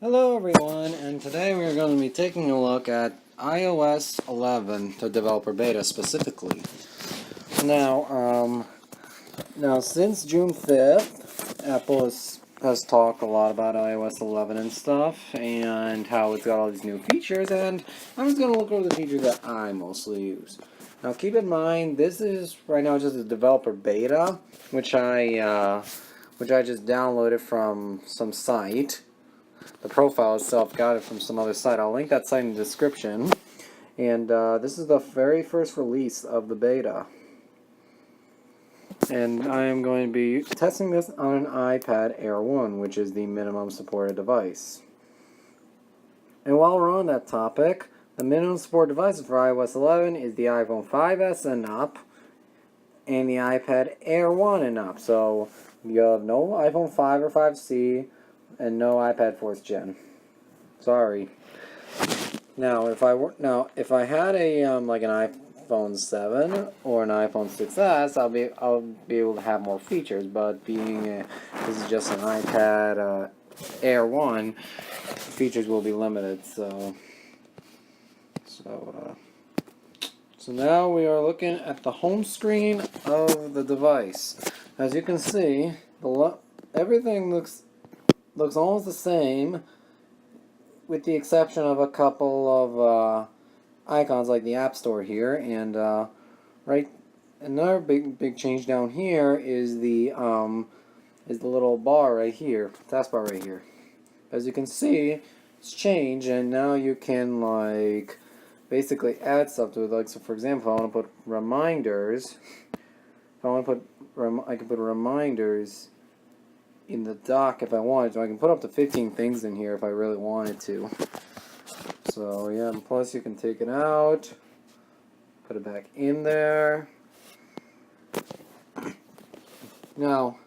Hello everyone, and today we're going to be taking a look at iOS 11, the developer beta specifically. Now since June 5th, Apple has talked a lot about iOS 11 and stuff, and how it's got all these new features, and I'm just going to look over the features that I mostly use. Now keep in mind, this is right now just a developer beta, which I just downloaded from some site. The profile itself got it from some other site. I'll link that site in the description. And this is the very first release of the beta. And I am going to be testing this on an iPad Air 1, which is the minimum supported device. And while we're on that topic, the minimum supported devices for iOS 11 is the iPhone 5S and up, and the iPad Air 1 and up. So you have no iPhone 5 or 5C, and no iPad 4th Gen. Sorry. Now, if I had a like an iPhone 7 or an iPhone 6S, I'll be able to have more features. But this is just an iPad Air 1, features will be limited. So now we are looking at the home screen of the device. As you can see, everything looks almost the same, with the exception of a couple of icons like the App Store here, and another big change down here is the little bar right here, taskbar right here. As you can see, it's changed, and now you can basically add stuff to it. Like, so for example, if I want to put reminders. I can put reminders in the dock if I wanted to. I can put up to 15 things in here if I really wanted to. So yeah, and plus you can take it out, put it back in there. Now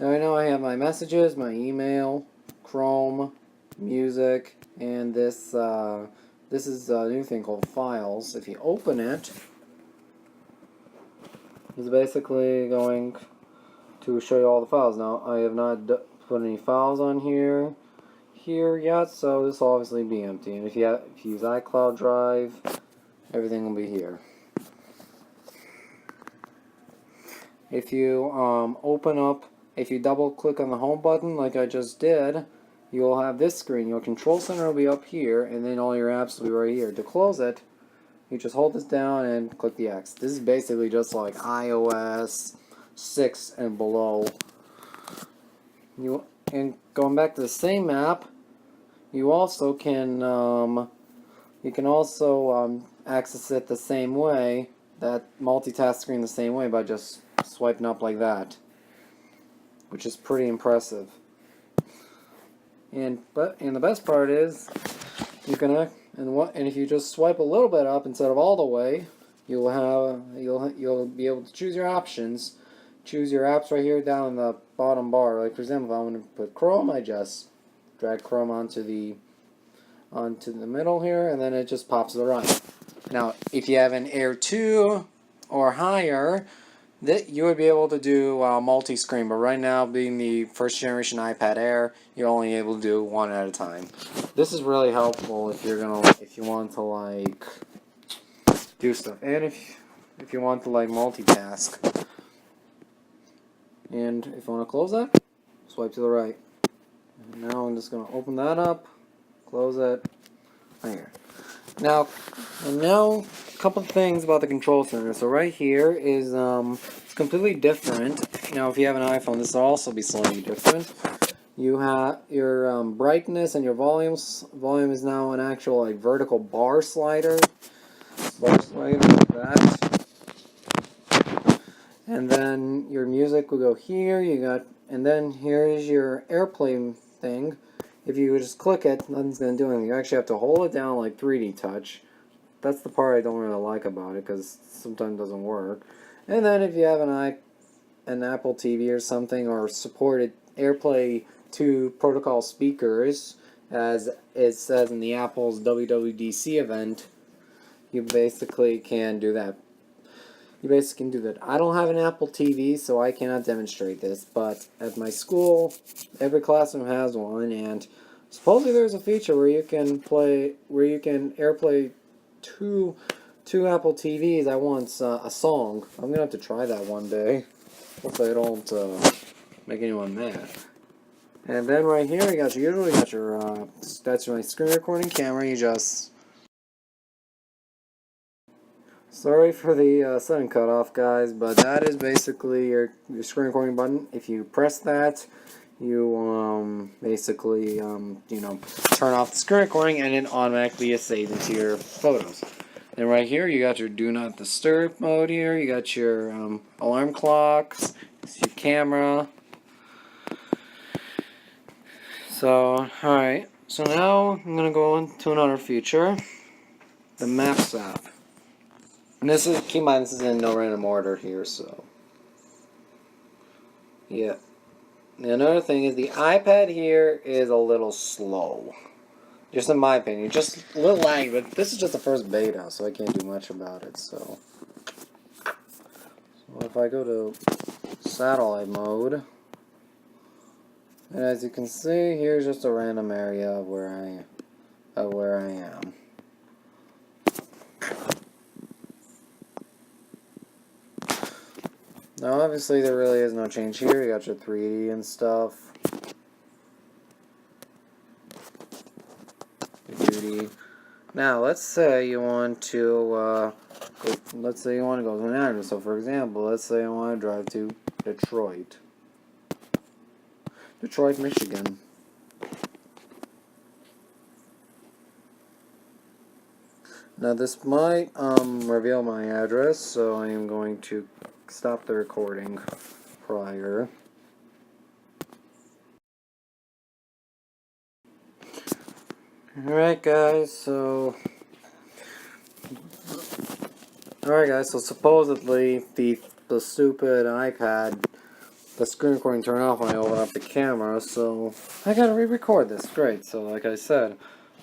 I know I have my messages, my email, Chrome, music, and this is a new thing called Files. If you open it, it's basically going to show you all the files. Now, I have not put any files on here yet, so this will obviously be empty. And if you use iCloud Drive, everything will be here. If you if you double click on the home button like I just did, you will have this screen. Your control center will be up here, and then all your apps will be right here. To close it, you just hold this down and click the X. This is basically just like iOS 6 and below. And going back to the same app, you also can access it the same way, that multitask screen the same way, by just swiping up like that, which is pretty impressive. And the best part is and if you just swipe a little bit up instead of all the way, you'll be able to choose your options. Choose your apps right here down in the bottom bar. Like for example, if I want to put Chrome, I just drag Chrome onto the middle here, and then it just pops to the right. Now, if you have an Air 2 or higher, you would be able to do multi-screen. But right now, being the first generation iPad Air, you're only able to do one at a time. This is really helpful if you want to do stuff, and if you want to multitask. And if you want to close that, swipe to the right. And now I'm just going to open that up, close it, right here. Now a couple of things about the control center. So right here is it's completely different. Now if you have an iPhone, this will also be slightly different. You have your brightness and your volumes. Volume is now an actual vertical bar slider. Like that. And then your music will go here. And then here is your AirPlay thing. If you just click it, nothing's going to do anything. You actually have to hold it down like 3D touch. That's the part I don't really like about it, because sometimes it doesn't work. And then if you have an Apple TV or something, or supported AirPlay 2 protocol speakers, as it says in the Apple's WWDC event, you basically can do that. I don't have an Apple TV, so I cannot demonstrate this, but at my school, every classroom has one, and Supposedly there's a feature where you can AirPlay two Apple TVs at once a song. I'm gonna have to try that one day. Hopefully I don't make anyone mad. And then right here you got your that's my screen recording camera. You just sorry for the sudden cutoff, guys, but that is basically your screen recording button. If you press that, you basically turn off the screen recording, and it automatically gets saved into your photos. And right here you got your do not disturb mode here. You got your alarm clocks, your camera. So alright, so now I'm gonna go into another feature, the Maps app. And this is, keep in mind, this is in no random order here, so yeah. Another thing is the iPad here is a little slow. Just in my opinion. Just a little laggy, but this is just the first beta, so I can't do much about it, so if I go to satellite mode, and as you can see, here's just a random area of where I am. Now obviously there really is no change here. You got your 3D and stuff. Now, let's say you want to go to an address. So, for example, let's say I want to drive to Detroit, Michigan. Now, this might reveal my address, so I am going to stop the recording prior. Alright guys, so supposedly the stupid iPad, the screen recording turned off when I open up the camera, so I gotta re-record this. Great. So like I said,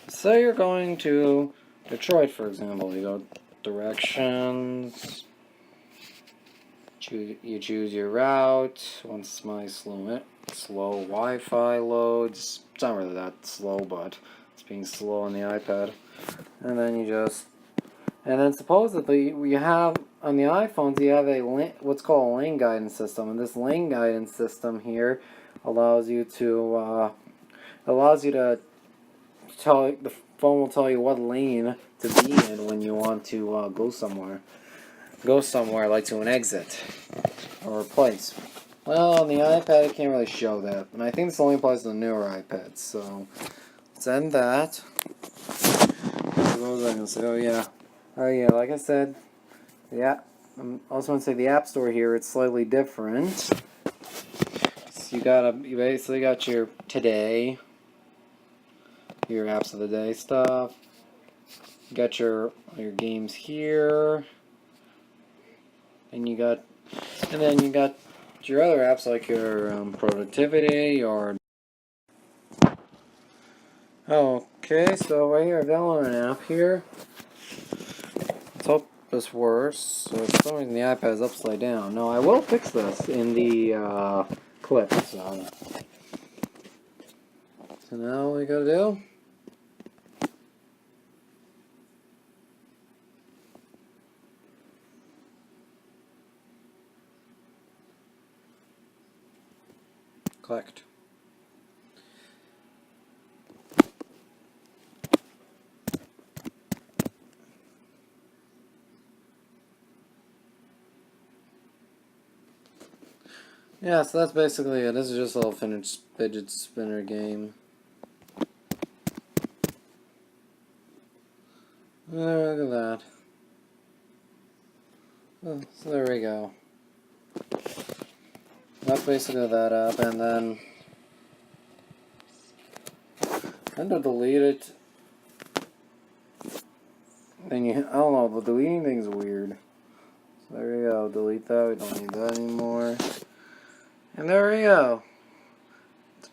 say you're going to Detroit, for example. You go directions, you choose your route. Once my slow Wi-Fi loads, it's not really that slow, but it's being slow on the iPad. And then supposedly we have on the iPhones you have what's called a lane guidance system, and this lane guidance system here allows you to tell the phone will tell you what lane to be in when you want to go somewhere like to an exit or a place. Well, on the iPad it can't really show that, and I think this only applies to the newer iPads. So let's end that. What was I gonna say? Oh yeah, like I said, yeah. I also want to say the App Store here, it's slightly different. So you basically got your today, your apps of the day stuff. You got your games here, and then you got your other apps like your productivity or. Okay, so right here I've downloaded an app here. Let's hope this works. So for some reason the iPad is upside down. No, I will fix this in the clip. So now all we gotta do. Collect. Yeah, so that's basically it. This is just a little fidget spinner game. Look at that. Oh, so there we go. That's basically that app, and then to delete it. Then I don't know, the deleting thing's weird. So there you go, delete that, we don't need that anymore. And there we go. It's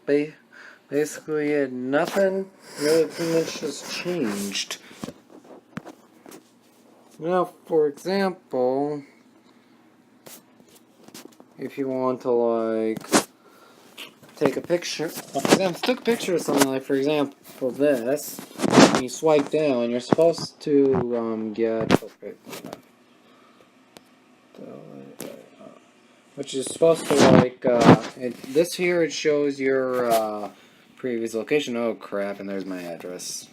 basically it. Nothing really too much has changed. Now, for example, if you want to take a picture. Well, for example, took a picture of something like, for example, this. When you swipe down, you're supposed to get. Which is supposed to like this here. It shows your previous location. Oh crap! And there's my address.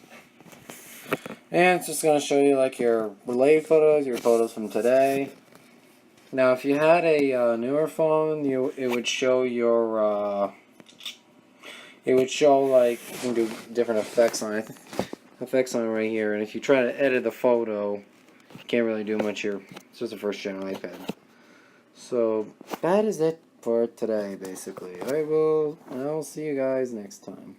And it's just gonna show you like your related photos, your photos from today. Now, if you had a newer phone, it would show your it would show like you can do different effects on it. Effects on it right here. And if you try to edit the photo, you can't really do much here. It's just a first-gen iPad. So that is it for today, basically. I'll see you guys next time.